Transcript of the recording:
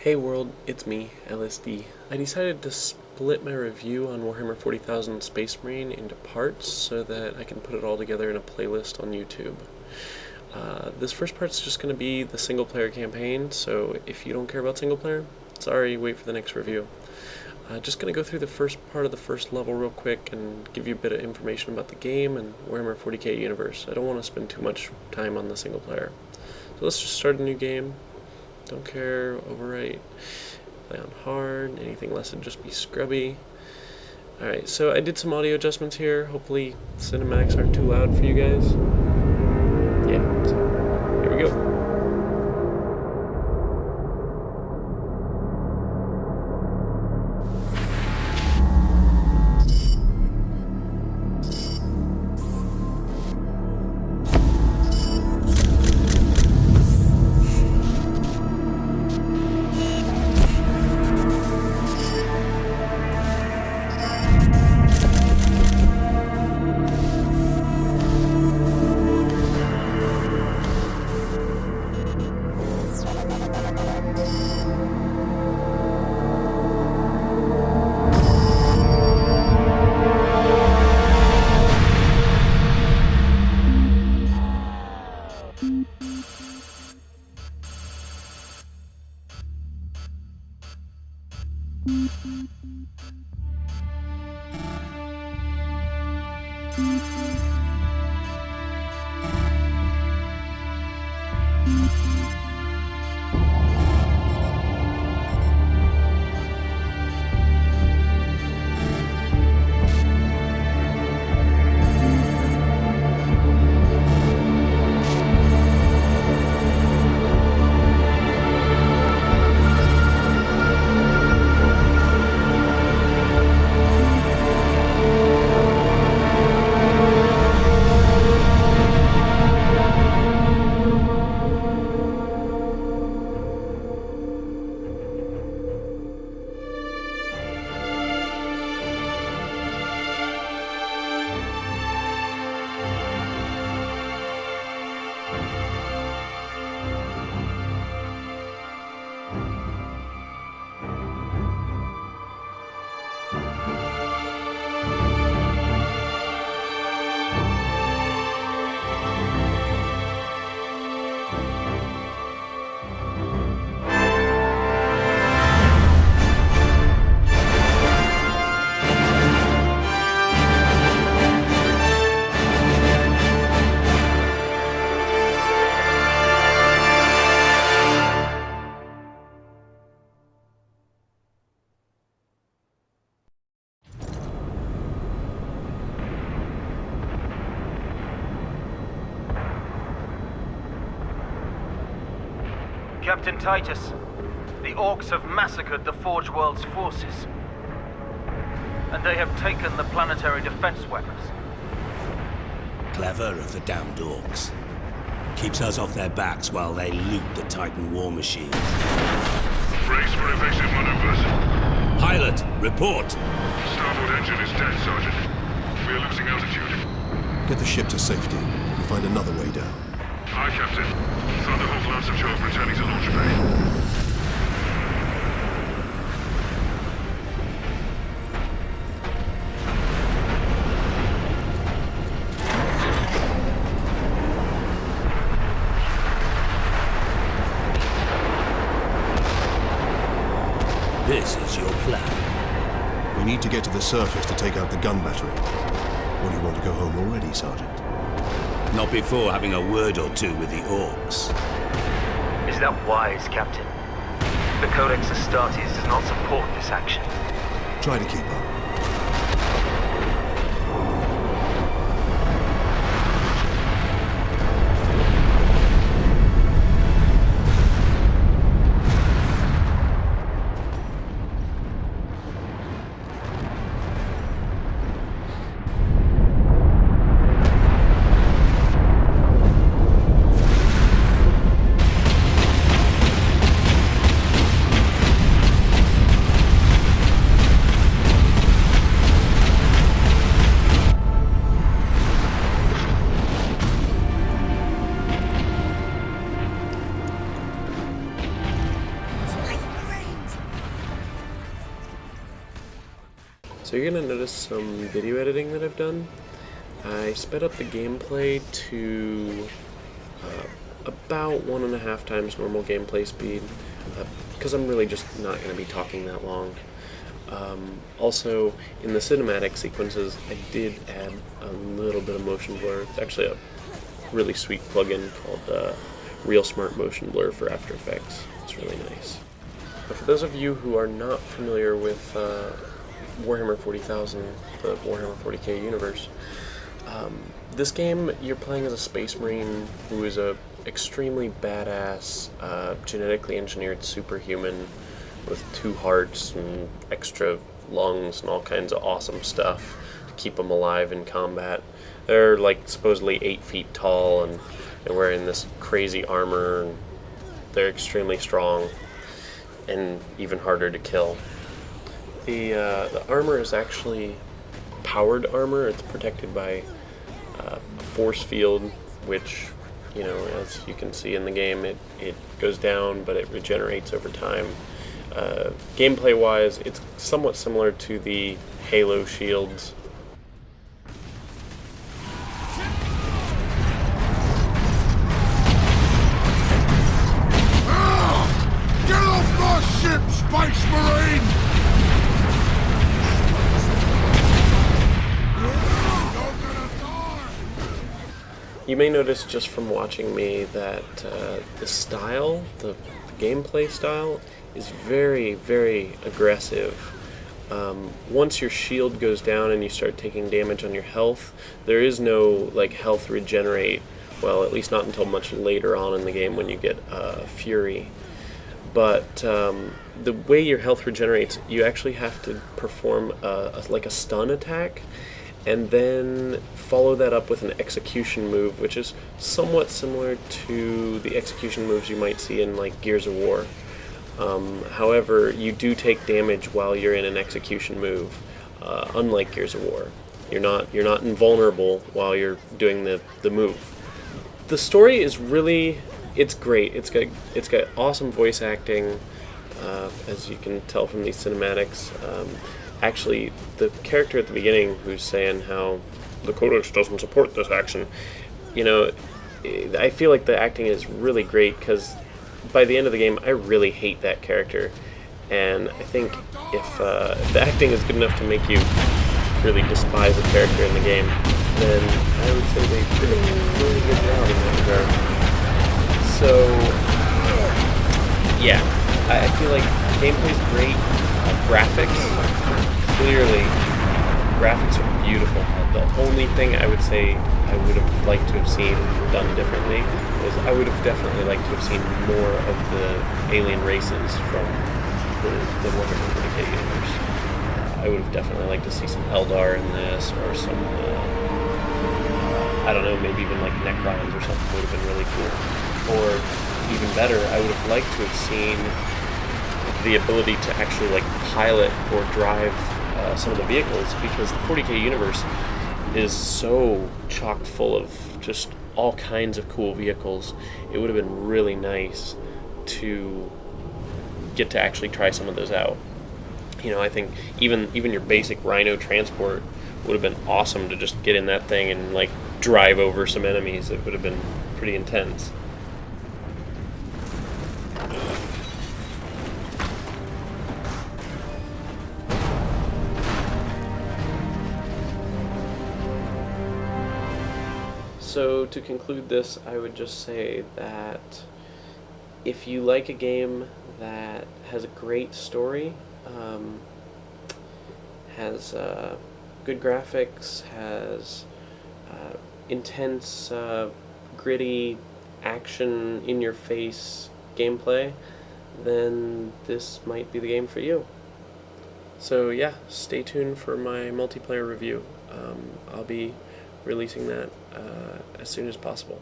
Hey world, it's me, L.S.D. I decided to split my review on Warhammer 40,000 Space Marine into parts so that I can put it all together in a playlist on YouTube. This first part's just going to be the single player campaign, so if you don't care about single player, sorry, wait for the next review. Just going to go through the first part of the first level real quick and give you a bit of information about the game and Warhammer 40k universe. I don't want to spend too much time on the single player. So let's just start a new game. Don't care, overwrite, play on hard, anything less would just be scrubby. Alright, so I did some audio adjustments here. Hopefully cinematics aren't too loud for you guys. Yeah, so here we go. Captain Titus, the Orcs have massacred the Forge World's forces, and they have taken the planetary defense weapons. Clever of the damned Orcs. Keeps us off their backs while they loot the Titan war machine. Brace for evasive maneuvers. Pilot, report! Starboard engine is dead, Sergeant. We are losing altitude. Get the ship to safety and find another way down. Aye, Captain. Thunderhawk Lance of Jove returning to launch bay. This is your plan. We need to get to the surface to take out the gun battery. Or do you want to go home already, Sergeant? Not before having a word or two with the Orcs. Is that wise, Captain? The Codex Astartes does not support this action. Try to keep up. So you're going to notice some video editing that I've done. I sped up the gameplay to about 1.5 times normal gameplay speed, because I'm really just not going to be talking that long. Also, in the cinematic sequences, I did add a little bit of motion blur. It's actually a really sweet plugin called Real Smart Motion Blur for After Effects. It's really nice. But for those of you who are not familiar with Warhammer 40,000, the Warhammer 40k universe, this game you're playing as a Space Marine who is a extremely badass, genetically engineered superhuman with 2 hearts and extra lungs and all kinds of awesome stuff to keep them alive in combat. They're like supposedly 8 feet tall, and they're wearing this crazy armor, and they're extremely strong and even harder to kill. The armor is actually powered armor. It's protected by a force field, which, you know, as you can see in the game, it goes down, but it regenerates over time. Gameplay-wise, it's somewhat similar to the Halo shields. Get off my ship, Space Marine! You may notice just from watching me that the style, the gameplay style, is very, very aggressive. Once your shield goes down and you start taking damage on your health, there is no like health regenerate. Well, at least not until much later on in the game when you get Fury. But the way your health regenerates, you actually have to perform like a stun attack, and then follow that up with an execution move, which is somewhat similar to the execution moves you might see in like Gears of War. However, you do take damage while you're in an execution move, unlike Gears of War. You're not invulnerable while you're doing the move. The story is really, it's great. It's got awesome voice acting, as you can tell from these cinematics. Actually, the character at the beginning who's saying how the Codex doesn't support this action, you know, I feel like the acting is really great, because by the end of the game, I really hate that character, and I think if the acting is good enough to make you really despise a character in the game, then I would say they did a really good job in that regard. So, yeah, I feel like gameplay's great, graphics, clearly, graphics are beautiful. The only thing I would say I would have liked to have seen done differently was I would have definitely liked to have seen more of the alien races from the Warhammer 40k universe. I would have definitely liked to see some Eldar in this, or some, I don't know, maybe even like Necrons or something would have been really cool. Or even better, I would have liked to have seen the ability to actually like pilot or drive some of the vehicles, because the 40k universe is so chock full of just all kinds of cool vehicles. It would have been really nice to get to actually try some of those out. You know, I think even your basic Rhino transport would have been awesome to just get in that thing and like drive over some enemies. It would have been pretty intense. So to conclude this, I would just say that if you like a game that has a great story, has good graphics, has intense, gritty, action, in-your-face gameplay, then this might be the game for you. So yeah, stay tuned for my multiplayer review. I'll be releasing that as soon as possible.